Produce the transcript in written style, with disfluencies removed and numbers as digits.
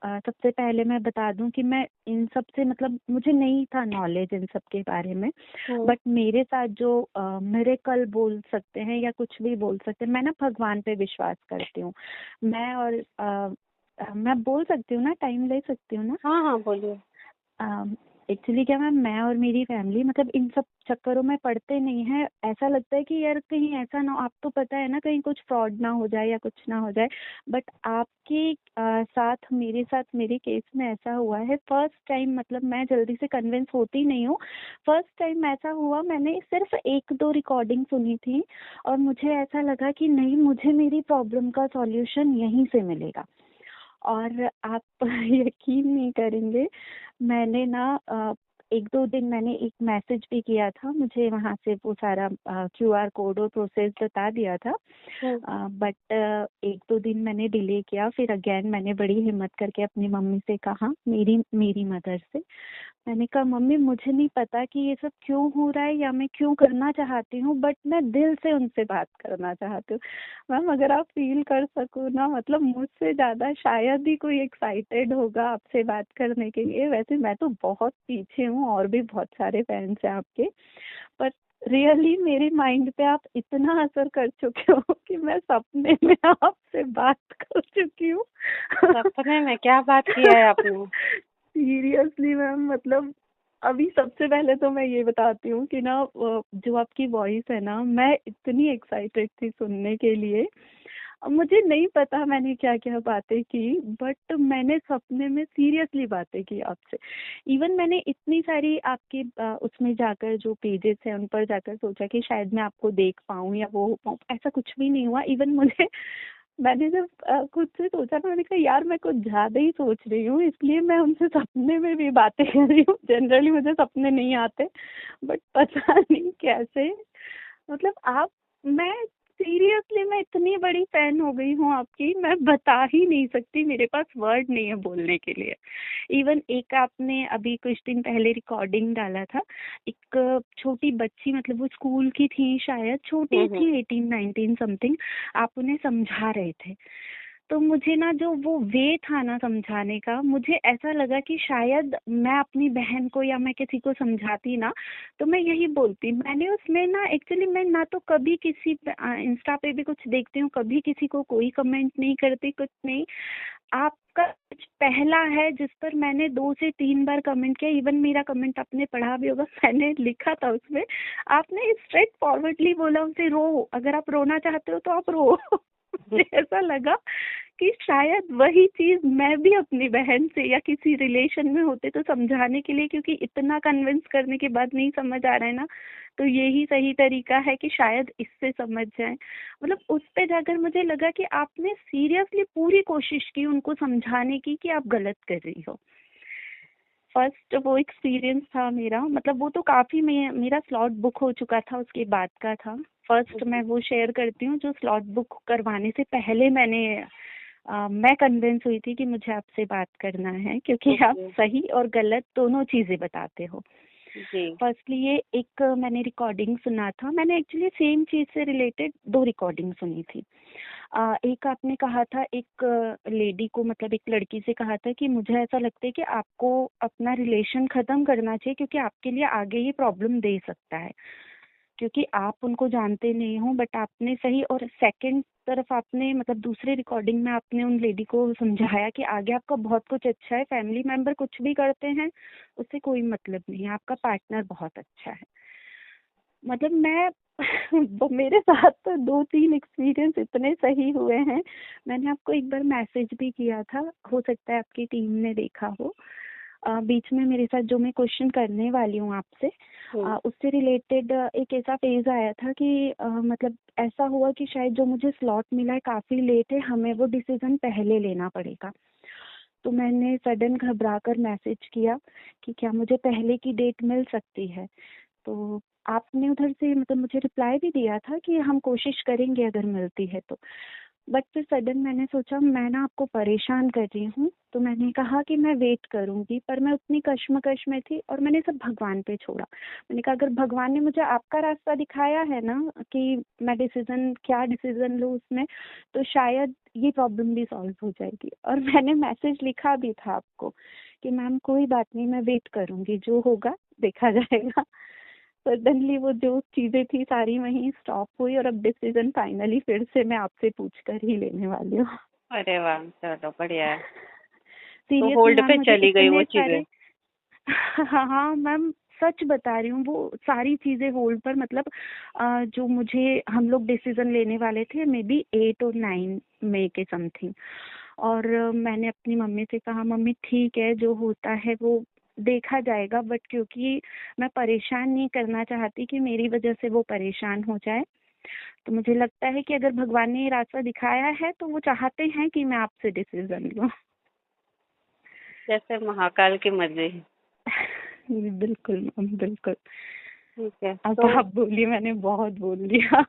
सबसे पहले मैं बता दूं कि मैं इन सब से मतलब मुझे नहीं था नॉलेज इन सब के बारे में। हम्म। बट मेरे साथ जो मिरेकल बोल सकते हैं या कुछ भी बोल सकते हैं, मैं ना भगवान पे विश्वास करती हूँ। मैं और मैं बोल सकती हूँ ना, टाइम ले सकती हूँ ना? हाँ हाँ, बोलिए। एक्चुअली क्या मैम, मैं और मेरी फैमिली मतलब इन सब चक्करों में पड़ते नहीं है। ऐसा लगता है कि यार कहीं ऐसा ना हो, आप तो पता है ना, कहीं कुछ फ्रॉड ना हो जाए या कुछ ना हो जाए। बट आपके साथ, मेरे साथ, मेरे केस में ऐसा हुआ है फर्स्ट टाइम। मतलब मैं जल्दी से कन्विंस होती नहीं हूँ। फर्स्ट टाइम ऐसा हुआ, मैंने सिर्फ एक दो रिकॉर्डिंग सुनी थी और मुझे ऐसा लगा कि नहीं, मुझे मेरी प्रॉब्लम का सॉल्यूशन यहीं से मिलेगा। और आप यकीन नहीं करेंगे, मैंने ना एक दो दिन मैंने एक मैसेज भी किया था, मुझे वहाँ से वो सारा क्यूआर कोड और प्रोसेस बता दिया था। हम्म। बट एक दो दिन मैंने डिले किया, फिर अगेन मैंने बड़ी हिम्मत करके अपनी मम्मी से कहा, मेरी मेरी मदर से। मैंने कहा मम्मी, मुझे नहीं पता कि ये सब क्यों हो रहा है या मैं क्यों करना चाहती हूँ, बट मैं दिल से उनसे बात करना चाहती हूँ। मैम अगर आप फील कर सको ना, मतलब मुझसे ज्यादा शायद ही कोई एक्साइटेड होगा आपसे बात करने के लिए। वैसे मैं तो बहुत पीछे हूँ और भी बहुत सारे फैंस हैं आपके, पर रियली मेरे माइंड पे आप इतना असर कर चुके हो कि मैं सपने में आपसे बात कर चुकी हूँ। सपने में क्या बात किया है आपने? सीरियसली मैम, मतलब अभी सबसे पहले तो मैं ये बताती हूँ कि ना जो आपकी वॉइस है ना, मैं इतनी एक्साइटेड थी सुनने के लिए। अब मुझे नहीं पता मैंने क्या क्या बातें की, बट मैंने सपने में सीरियसली बातें की आपसे। इवन मैंने इतनी सारी आपके उसमें जाकर, जो पेजेस हैं उन पर जाकर सोचा कि शायद मैं आपको देख पाऊँ या वो हो पाऊँ, ऐसा कुछ भी नहीं हुआ। इवन मुझे मैंने जब खुद से सोचा ना, मैंने कहा यार मैं कुछ ज्यादा ही सोच रही हूँ, इसलिए मैं उनसे सपने में भी बातें कर रही हूँ। जनरली मुझे सपने नहीं आते, बट पता नहीं कैसे। मतलब आप, मैं सीरियसली मैं इतनी बड़ी फैन हो गई हूँ आपकी, मैं बता ही नहीं सकती, मेरे पास वर्ड नहीं है बोलने के लिए। इवन एक आपने अभी कुछ दिन पहले रिकॉर्डिंग डाला था, एक छोटी बच्ची, मतलब वो स्कूल की थी शायद, छोटी हम्म। थी 18-19 समथिंग, आप उन्हें समझा रहे थे। तो मुझे ना जो वो वे था ना समझाने का, मुझे ऐसा लगा कि शायद मैं अपनी बहन को या मैं किसी को समझाती ना, तो मैं यही बोलती। मैंने उसमें ना एक्चुअली, मैं ना तो कभी किसी इंस्टा पे भी कुछ देखती हूँ, कभी किसी को कोई कमेंट नहीं करती, कुछ नहीं। आपका कुछ पहला है जिस पर मैंने 2 से 3 बार कमेंट किया। इवन मेरा कमेंट आपने पढ़ा भी होगा, मैंने लिखा था उसमें, आपने स्ट्रेट फॉरवर्डली बोला उनसे, रो, अगर आप रोना चाहते हो तो आप रो। मुझे ऐसा लगा कि शायद वही चीज मैं भी अपनी बहन से या किसी रिलेशन में होते तो समझाने के लिए, क्योंकि इतना कन्विंस करने के बाद नहीं समझ आ रहा है ना, तो यही सही तरीका है कि शायद इससे समझ जाए। मतलब उस पे जाकर मुझे लगा कि आपने सीरियसली पूरी कोशिश की उनको समझाने की कि आप गलत कर रही हो। फर्स्ट वो एक्सपीरियंस था मेरा, मतलब वो तो काफी मेरा स्लॉट बुक हो चुका था, उसके बाद का था। फर्स्ट मैं वो शेयर करती हूँ, जो स्लॉट बुक करवाने से पहले मैं कन्विंस हुई थी कि मुझे आपसे बात करना है, क्योंकि आप ओके। सही और गलत दोनों चीजें बताते हो। जी। फर्स्टली ये एक मैंने रिकॉर्डिंग सुना था, मैंने एक्चुअली सेम चीज से रिलेटेड दो रिकॉर्डिंग सुनी थी। एक आपने कहा था, एक लेडी को, मतलब एक लड़की से कहा था कि मुझे ऐसा लगता है कि आपको अपना रिलेशन खत्म करना चाहिए, क्योंकि आपके लिए आगे ये प्रॉब्लम दे सकता है, क्योंकि आप उनको जानते नहीं हो। बट आपने सही, और सेकंड तरफ आपने, मतलब दूसरे रिकॉर्डिंग में आपने उन लेडी को समझाया कि आगे आपका बहुत कुछ अच्छा है, फैमिली मेंबर कुछ भी करते हैं उससे कोई मतलब नहीं है, आपका पार्टनर बहुत अच्छा है। मतलब मैं वो मेरे साथ तो 2-3 एक्सपीरियंस इतने सही हुए हैं। मैंने आपको एक बार मैसेज भी किया था, हो सकता है आपकी टीम ने देखा हो। बीच में मेरे साथ जो मैं क्वेश्चन करने वाली हूँ आपसे, हम्म। उससे रिलेटेड एक ऐसा फेज आया था कि मतलब ऐसा हुआ कि शायद जो मुझे स्लॉट मिला है काफी लेट है, हमें वो डिसीजन पहले लेना पड़ेगा। तो मैंने सडन घबरा कर मैसेज किया कि क्या मुझे पहले की डेट मिल सकती है। तो आपने उधर से मतलब मुझे रिप्लाई भी दिया था कि हम कोशिश करेंगे अगर मिलती है तो। बट फिर सडन मैंने सोचा मैं ना आपको परेशान कर रही हूँ, तो मैंने कहा कि मैं वेट करूंगी, पर मैं उतनी कश्मकश में थी और मैंने सब भगवान पे छोड़ा। मैंने कहा अगर भगवान ने मुझे आपका रास्ता दिखाया है ना कि मैं क्या डिसीजन लूँ उसमें, तो शायद ये प्रॉब्लम भी सॉल्व हो जाएगी। और मैंने मैसेज लिखा भी था आपको कि मैम कोई बात नहीं, मैं वेट करूंगी, जो होगा देखा जाएगा। सडनली वो जो चीजें थी सारी वहीं स्टॉप हुई और अब डिसीजन फाइनली फिर से मैं आपसे पूछ कर ही लेने वाली हूँ। अरे वाह, चलो बढ़िया है। तो सीरियसली होल्ड मैम पे मुझे चली गई वो इतने चीजें। सारे हाँ हाँ मैम, सच बता रही हूँ, वो सारी चीजें होल्ड पर, मतलब जो मुझे हम लोग डिसीजन लेने वाले थे मे बी 8 और 9 मई के समथिंग। और मैंने अपनी मम्मी से कहा मम्मी ठीक है जो होता है वो देखा जाएगा, बट क्योंकि मैं परेशान नहीं करना चाहती कि मेरी वजह से वो परेशान हो जाए, तो मुझे लगता है कि अगर भगवान ने ये रास्ता दिखाया है तो वो चाहते हैं कि मैं आपसे डिसीजन लूँ। जैसे महाकाल की मर्जी। बिल्कुल मैम बिल्कुल। ठीक है अब तो आप बोलिए, मैंने बहुत बोल दिया।